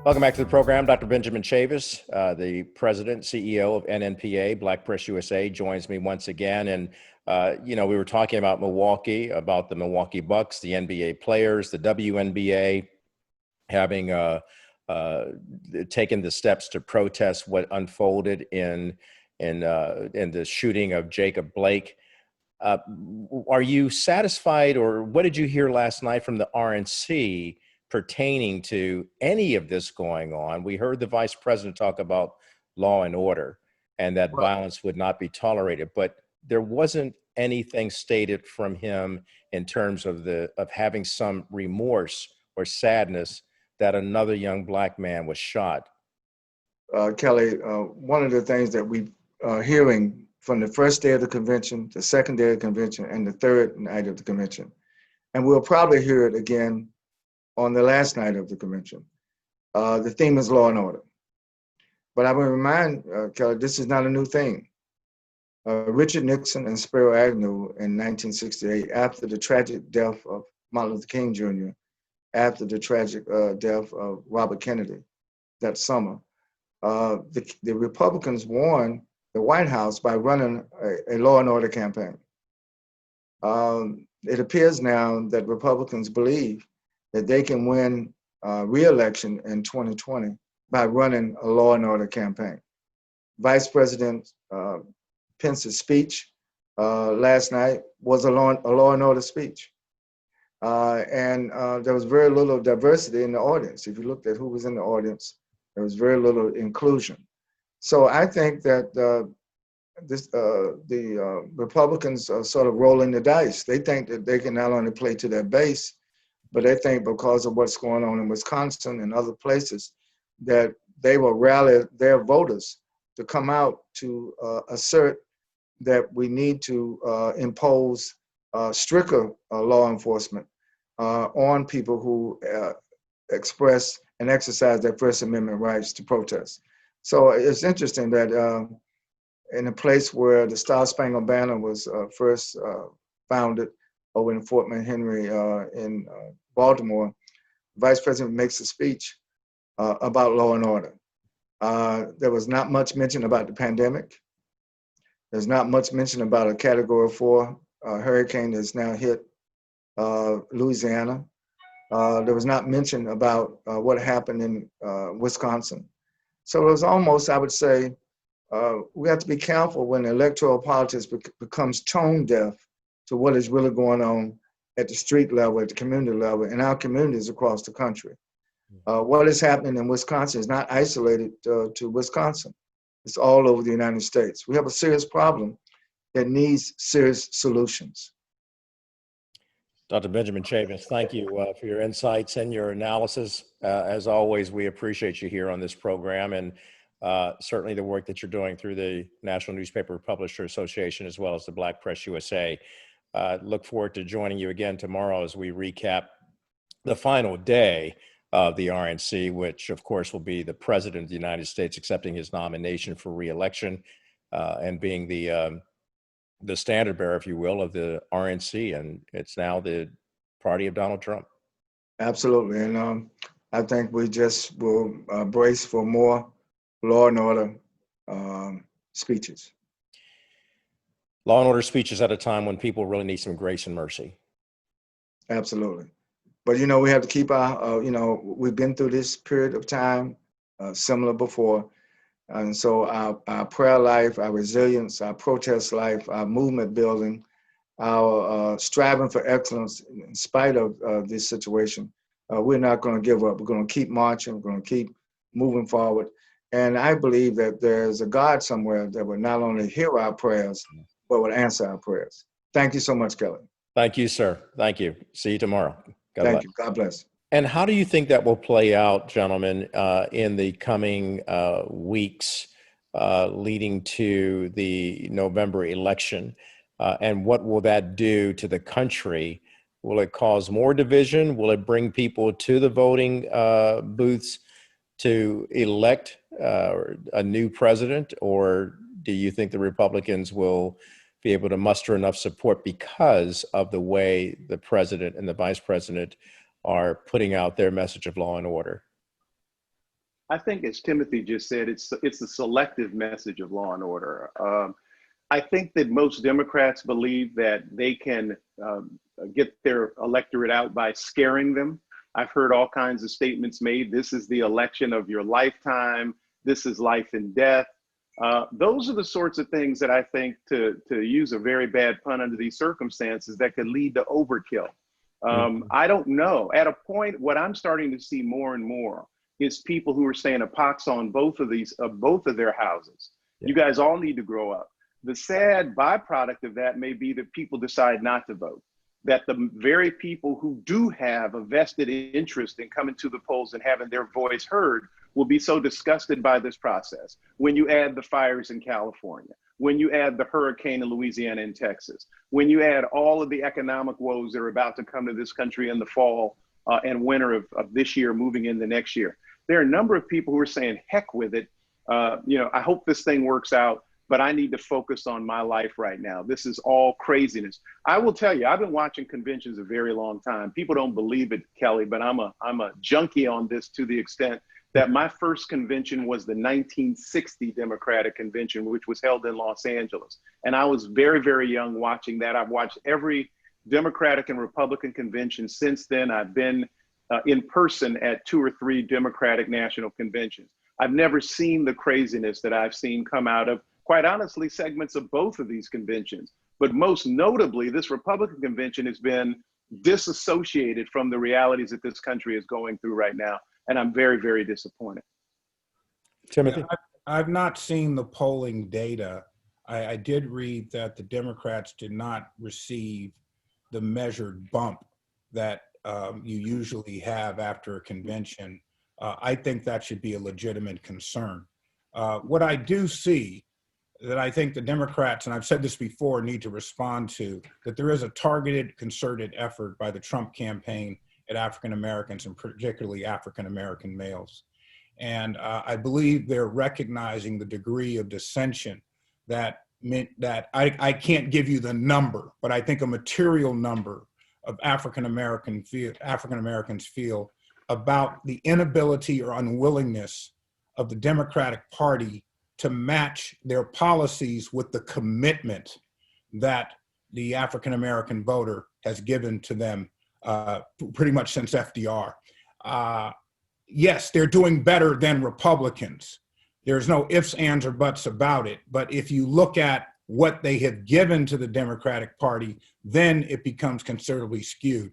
Welcome back to the program. Dr. Benjamin Chavis, the president, CEO of NNPA, Black Press USA, joins me once again. And, we were talking about Milwaukee, about the Milwaukee Bucks, the NBA players, the WNBA having taken the steps to protest what unfolded in the shooting of Jacob Blake. Are you satisfied, or what did you hear last night from the RNC pertaining to any of this going on? We heard the vice president talk about law and order and that violence would not be tolerated, but there wasn't anything stated from him in terms of having some remorse or sadness that another young Black man was shot. Kelly, one of the things that we are hearing from the first day of the convention, the second day of the convention, and the third night of the convention, and we'll probably hear it again on the last night of the convention. The theme is law and order. But I will remind Kelly, this is not a new thing. Richard Nixon and Spiro Agnew in 1968, after the tragic death of Martin Luther King Jr., after the tragic death of Robert Kennedy that summer, the Republicans won the White House by running a law and order campaign. It appears now that Republicans believe that they can win re-election in 2020 by running a law and order campaign. Vice President Pence's speech last night was a law and order speech. And there was very little diversity in the audience. If you looked at who was in the audience, there was very little inclusion. So I think that the Republicans are sort of rolling the dice. They think that they can not only play to their base, but they think because of what's going on in Wisconsin and other places, that they will rally their voters to come out to assert that we need to impose stricter law enforcement on people who express and exercise their First Amendment rights to protest. So it's interesting that in a place where the Star Spangled Banner was first founded, over in Fort McHenry in Baltimore, Vice President makes a speech about law and order. There was not much mention about the pandemic. There's not much mention about a Category 4 hurricane that's now hit Louisiana. There was not mention about what happened in Wisconsin. So it was almost, I would say, we have to be careful when electoral politics becomes tone deaf to what is really going on at the street level, at the community level, in our communities across the country. What is happening in Wisconsin is not isolated to Wisconsin. It's all over the United States. We have a serious problem that needs serious solutions. Dr. Benjamin Chavis, thank you for your insights and your analysis. As always, we appreciate you here on this program, and certainly the work that you're doing through the National Newspaper Publisher Association, as well as the Black Press USA. Look forward to joining you again tomorrow as we recap the final day of the RNC, which of course will be the President of the United States accepting his nomination for re-election and being the standard bearer, if you will, of the RNC, and it's now the party of Donald Trump. Absolutely, and I think we just will brace for more law and order speeches. Law and order speeches at a time when people really need some grace and mercy. Absolutely. But, we have to keep our, we've been through this period of time similar before. And so our prayer life, our resilience, our protest life, our movement building, our striving for excellence in spite of this situation, we're not going to give up. We're going to keep marching. We're going to keep moving forward. And I believe that there's a God somewhere that will not only hear our prayers, but will answer our prayers. Thank you so much, Kelly. Thank you, sir. Thank you. See you tomorrow. Thank you. God bless. And how do you think that will play out, gentlemen, in the coming weeks leading to the November election? And what will that do to the country? Will it cause more division? Will it bring people to the voting booths to elect a new president? Or do you think the Republicans will be able to muster enough support because of the way the president and the vice president are putting out their message of law and order? I think, as Timothy just said, it's a selective message of law and order. I think that most Democrats believe that they can get their electorate out by scaring them. I've heard all kinds of statements made. This is the election of your lifetime. This is life and death. Those are the sorts of things that I think, to use a very bad pun under these circumstances, that could lead to overkill. I don't know. At a point, what I'm starting to see more and more is people who are saying a pox on both of their houses. You guys all need to grow up. The sad byproduct of that may be that people decide not to vote, that the very people who do have a vested interest in coming to the polls and having their voice heard will be so disgusted by this process. When you add the fires in California, when you add the hurricane in Louisiana and Texas, when you add all of the economic woes that are about to come to this country in the fall and winter of this year, moving into next year, there are a number of people who are saying, heck with it. I hope this thing works out, but I need to focus on my life right now. This is all craziness. I will tell you, I've been watching conventions a very long time. People don't believe it, Kelly, but I'm a junkie on this, to the extent that my first convention was the 1960 Democratic Convention, which was held in Los Angeles. And I was very, very young watching that. I've watched every Democratic and Republican convention since then. I've been in person at 2 or 3 Democratic national conventions. I've never seen the craziness that I've seen come out of, quite honestly, segments of both of these conventions. But most notably, this Republican convention has been disassociated from the realities that this country is going through right now. And I'm very, very disappointed. Timothy? Yeah, I've not seen the polling data. I did read that the Democrats did not receive the measured bump that you usually have after a convention. I think that should be a legitimate concern. What I do see that I think the Democrats, and I've said this before, need to respond to, that there is a targeted, concerted effort by the Trump campaign at African Americans, and particularly African American males. And I believe they're recognizing the degree of dissension that I can't give you the number, but I think a material number of African Americans feel about the inability or unwillingness of the Democratic Party to match their policies with the commitment that the African American voter has given to them pretty much since FDR. Yes, they're doing better than Republicans. There's no ifs, ands, or buts about it. But if you look at what they have given to the Democratic Party, then it becomes considerably skewed.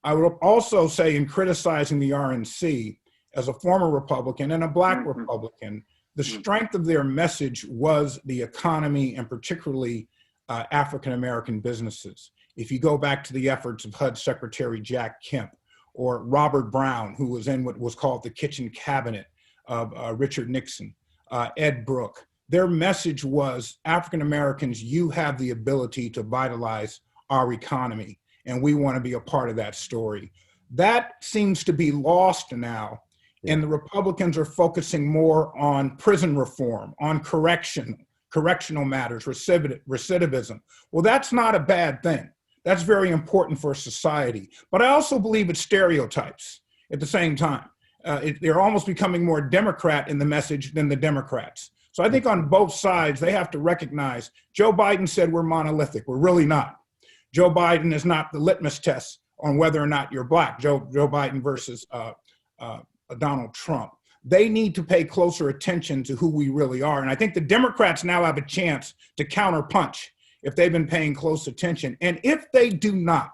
I would also say, in criticizing the RNC, as a former Republican and a Black Republican, the strength of their message was the economy, and particularly African-American businesses. If you go back to the efforts of HUD Secretary Jack Kemp, or Robert Brown, who was in what was called the kitchen cabinet of Richard Nixon, Ed Brooke, their message was, African-Americans, you have the ability to vitalize our economy, and we want to be a part of that story. That seems to be lost now. And the Republicans are focusing more on prison reform, on correctional matters, recidivism. Well, that's not a bad thing. That's very important for society. But I also believe it's stereotypes at the same time. They're almost becoming more Democrat in the message than the Democrats. So I think on both sides, they have to recognize Joe Biden said we're monolithic. We're really not. Joe Biden is not the litmus test on whether or not you're Black, Joe Biden versus Donald Trump. They need to pay closer attention to who we really are. And I think the Democrats now have a chance to counterpunch if they've been paying close attention. And if they do not,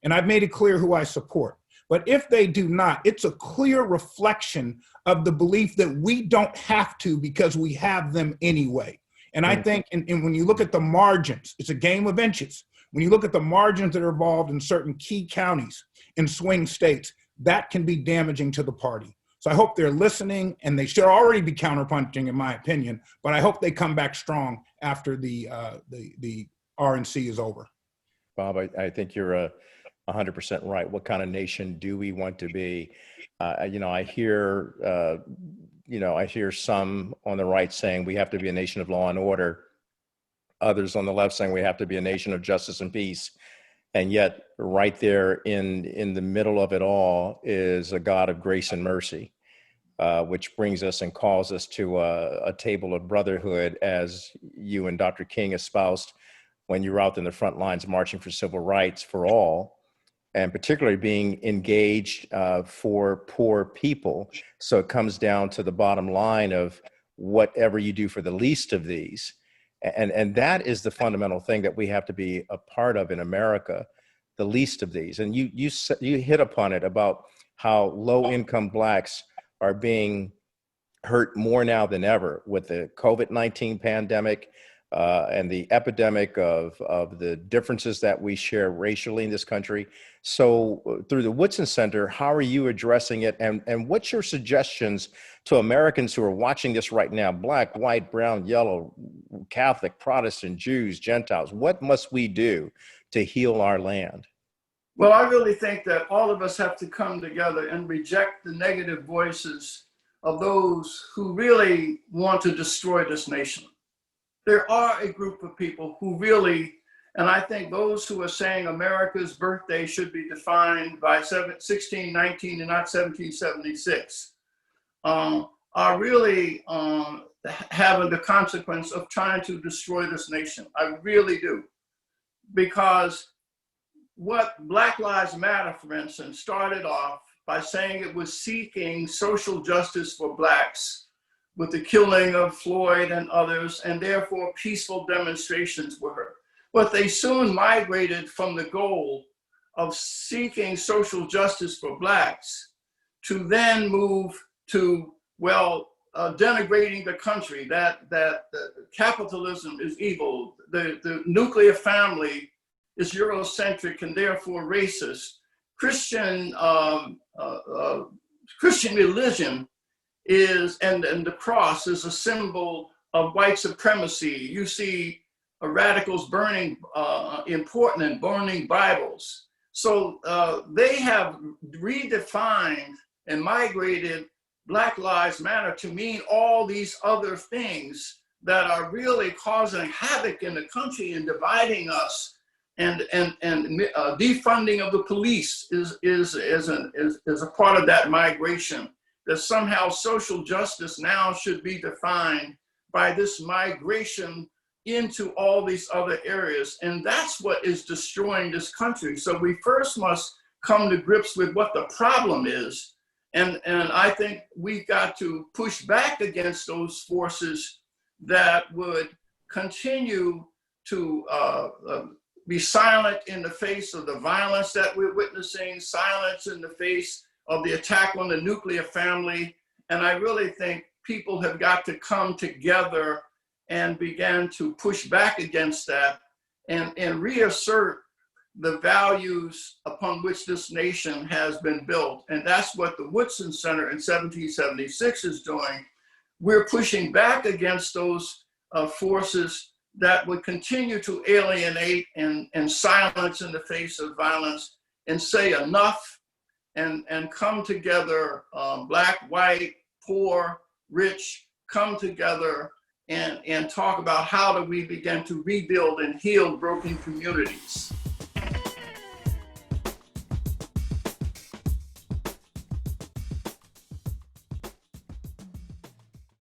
and I've made it clear who I support, but if they do not, it's a clear reflection of the belief that we don't have to because we have them anyway. And I think, and when you look at the margins, it's a game of inches. When you look at the margins that are involved in certain key counties in swing states, that can be damaging to the party. So I hope they're listening, and they should already be counterpunching, in my opinion, but I hope they come back strong after the RNC is over. Bob, I think you're 100% right. What kind of nation do we want to be? I hear some on the right saying we have to be a nation of law and order. Others on the left saying we have to be a nation of justice and peace. And yet right there in the middle of it all is a God of grace and mercy. which brings us and calls us to a table of brotherhood, as you and Dr. King espoused when you were out in the front lines marching for civil rights for all, and particularly being engaged for poor people. So it comes down to the bottom line of whatever you do for the least of these. And that is the fundamental thing that we have to be a part of in America, the least of these. And you hit upon it about how low-income Blacks are being hurt more now than ever with the COVID-19 pandemic and the epidemic of the differences that we share racially in this country. So through the Woodson Center, how are you addressing it? And what's your suggestions to Americans who are watching this right now, Black, white, brown, yellow, Catholic, Protestant, Jews, Gentiles? What must we do to heal our land? Well, I really think that all of us have to come together and reject the negative voices of those who really want to destroy this nation. There are a group of people who really, and I think those who are saying America's birthday should be defined by 1619 and not 1776, are really having the consequence of trying to destroy this nation. I really do. Because what Black Lives Matter, for instance, started off by saying it was seeking social justice for Blacks with the killing of Floyd and others, and therefore peaceful demonstrations were. But they soon migrated from the goal of seeking social justice for Blacks to then move to, well, denigrating the country, that capitalism is evil, the nuclear family is Eurocentric and therefore racist. Christian religion is, and the cross is a symbol of white supremacy. You see radicals burning important and burning Bibles. So they have redefined and migrated Black Lives Matter to mean all these other things that are really causing havoc in the country and dividing us. And defunding of the police is a part of that migration, that somehow social justice now should be defined by this migration into all these other areas. And that's what is destroying this country. So we first must come to grips with what the problem is. And I think we've got to push back against those forces that would continue to be silent in the face of the violence that we're witnessing, silence in the face of the attack on the nuclear family. And I really think people have got to come together and begin to push back against that and reassert the values upon which this nation has been built. And that's what the Woodson Center in 1776 is doing. We're pushing back against those forces that would continue to alienate and silence in the face of violence, and say enough and come together, Black, white, poor, rich, come together and talk about how do we begin to rebuild and heal broken communities.